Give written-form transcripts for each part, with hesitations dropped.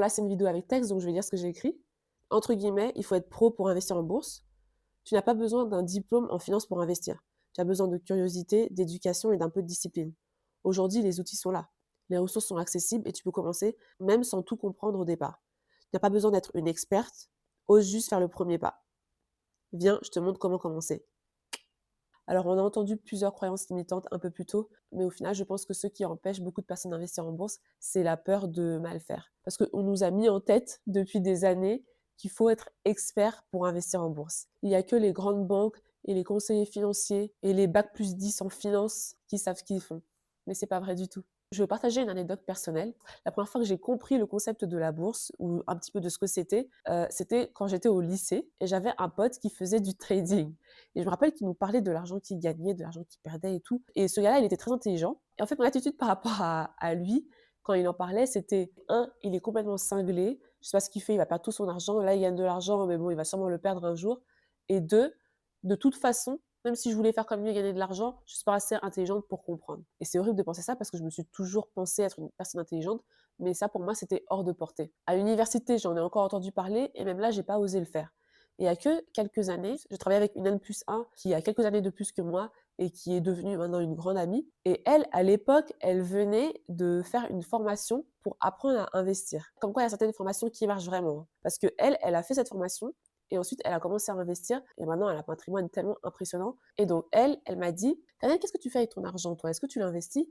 là, c'est une vidéo avec texte, donc je vais lire ce que j'ai écrit. Entre guillemets, il faut être pro pour investir en bourse. Tu n'as pas besoin d'un diplôme en finance pour investir. Tu as besoin de curiosité, d'éducation et d'un peu de discipline. Aujourd'hui, les outils sont là. Les ressources sont accessibles et tu peux commencer même sans tout comprendre au départ. Tu n'as pas besoin d'être une experte. Ose juste faire le premier pas. Viens, je te montre comment commencer. Alors, on a entendu plusieurs croyances limitantes un peu plus tôt, mais au final, je pense que ce qui empêche beaucoup de personnes d'investir en bourse, c'est la peur de mal faire. Parce qu'on nous a mis en tête depuis des années qu'il faut être expert pour investir en bourse. Il n'y a que les grandes banques et les conseillers financiers et les bac+10 en finance qui savent ce qu'ils font. Mais c'est pas vrai du tout. Je vais partager une anecdote personnelle. La première fois que j'ai compris le concept de la bourse, ou un petit peu de ce que c'était quand j'étais au lycée et j'avais un pote qui faisait du trading. Et je me rappelle qu'il nous parlait de l'argent qu'il gagnait, de l'argent qu'il perdait et tout. Et ce gars-là, il était très intelligent. Et en fait, mon attitude par rapport à lui, quand il en parlait, c'était un, il est complètement cinglé. Je sais pas ce qu'il fait, il va perdre tout son argent. Là, il gagne de l'argent, mais bon, il va sûrement le perdre un jour. Et deux, de toute façon, même si je voulais faire comme lui et gagner de l'argent, je suis pas assez intelligente pour comprendre. Et c'est horrible de penser ça parce que je me suis toujours pensée être une personne intelligente, mais ça, pour moi, c'était hors de portée. À l'université, j'en ai encore entendu parler, et même là, j'ai pas osé le faire. Et il y a que quelques années, je travaillais avec une N+1 qui a quelques années de plus que moi et qui est devenue maintenant une grande amie. Et elle, à l'époque, elle venait de faire une formation pour apprendre à investir. Comme quoi, il y a certaines formations qui marchent vraiment. Parce que elle a fait cette formation et ensuite, elle a commencé à investir et maintenant, elle a un patrimoine tellement impressionnant. Et donc, elle m'a dit, Karen, qu'est-ce que tu fais avec ton argent, toi? Est-ce que tu l'investis?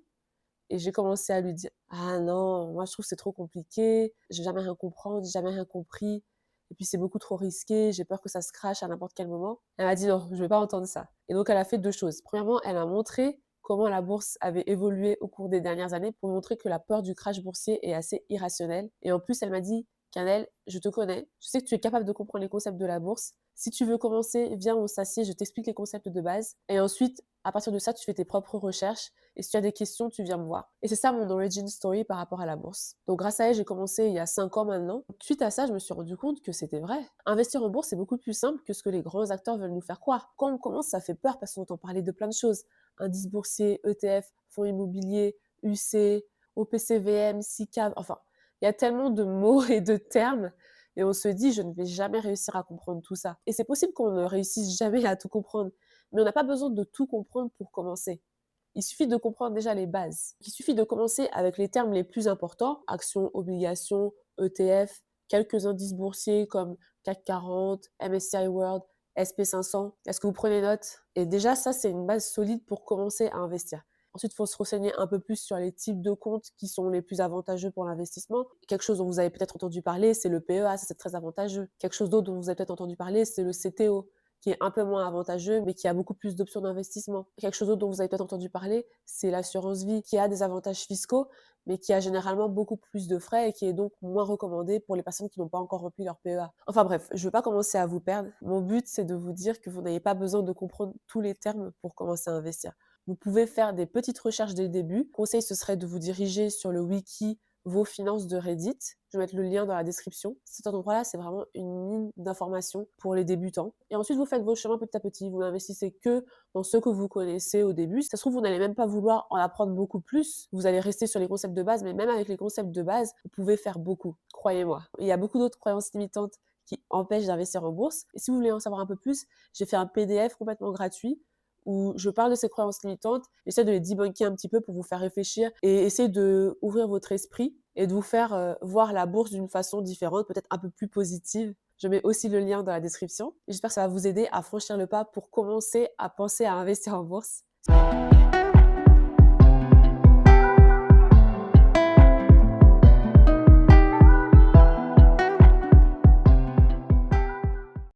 Et j'ai commencé à lui dire: «Ah non, moi je trouve que c'est trop compliqué, je vais jamais rien comprendre, j'ai jamais rien compris et puis c'est beaucoup trop risqué, j'ai peur que ça se crache à n'importe quel moment». Elle m'a dit: «Non, je veux pas entendre ça». Et donc elle a fait 2 choses. Premièrement, elle m'a montré comment la bourse avait évolué au cours des dernières années pour montrer que la peur du crash boursier est assez irrationnelle. Et en plus, elle m'a dit: «Canel, je te connais, je sais que tu es capable de comprendre les concepts de la bourse. Si tu veux commencer, viens, on s'assied, je t'explique les concepts de base et ensuite, à partir de ça, tu fais tes propres recherches et si tu as des questions, tu viens me voir». Et c'est ça mon origin story par rapport à la bourse. Donc grâce à elle, j'ai commencé il y a 5 ans maintenant. Suite à ça, je me suis rendu compte que c'était vrai. Investir en bourse, c'est beaucoup plus simple que ce que les grands acteurs veulent nous faire croire. Quand on commence, ça fait peur parce qu'on entend parler de plein de choses. Indice boursier, ETF, fonds immobiliers, UC, OPCVM, SICAV, enfin, il y a tellement de mots et de termes et on se dit: «Je ne vais jamais réussir à comprendre tout ça». Et c'est possible qu'on ne réussisse jamais à tout comprendre, mais on n'a pas besoin de tout comprendre pour commencer. Il suffit de comprendre déjà les bases. Il suffit de commencer avec les termes les plus importants, actions, obligations, ETF, quelques indices boursiers comme CAC 40, MSCI World, SP500. Est-ce que vous prenez note? Et déjà, ça, c'est une base solide pour commencer à investir. Ensuite, il faut se renseigner un peu plus sur les types de comptes qui sont les plus avantageux pour l'investissement. Quelque chose dont vous avez peut-être entendu parler, c'est le PEA, ça c'est très avantageux. Quelque chose d'autre dont vous avez peut-être entendu parler, c'est le CTO, qui est un peu moins avantageux, mais qui a beaucoup plus d'options d'investissement. Quelque chose d'autre dont vous avez peut-être entendu parler, c'est l'assurance vie, qui a des avantages fiscaux, mais qui a généralement beaucoup plus de frais et qui est donc moins recommandé pour les personnes qui n'ont pas encore rempli leur PEA. Enfin bref, je ne veux pas commencer à vous perdre. Mon but, c'est de vous dire que vous n'avez pas besoin de comprendre tous les termes pour commencer à investir. Vous pouvez faire des petites recherches dès le début. Conseil, ce serait de vous diriger sur le wiki Vos finances de Reddit. Je vais mettre le lien dans la description. Cet endroit-là, c'est vraiment une mine d'informations pour les débutants. Et ensuite, vous faites vos chemins petit à petit. Vous n'investissez que dans ce que vous connaissez au début. Si ça se trouve, vous n'allez même pas vouloir en apprendre beaucoup plus. Vous allez rester sur les concepts de base, mais même avec les concepts de base, vous pouvez faire beaucoup. Croyez-moi. Il y a beaucoup d'autres croyances limitantes qui empêchent d'investir en bourse. Et si vous voulez en savoir un peu plus, j'ai fait un PDF complètement gratuit où je parle de ces croyances limitantes, j'essaie de les debunker un petit peu pour vous faire réfléchir et essayer de ouvrir votre esprit et de vous faire voir la bourse d'une façon différente, peut-être un peu plus positive. Je mets aussi le lien dans la description et j'espère que ça va vous aider à franchir le pas pour commencer à penser à investir en bourse.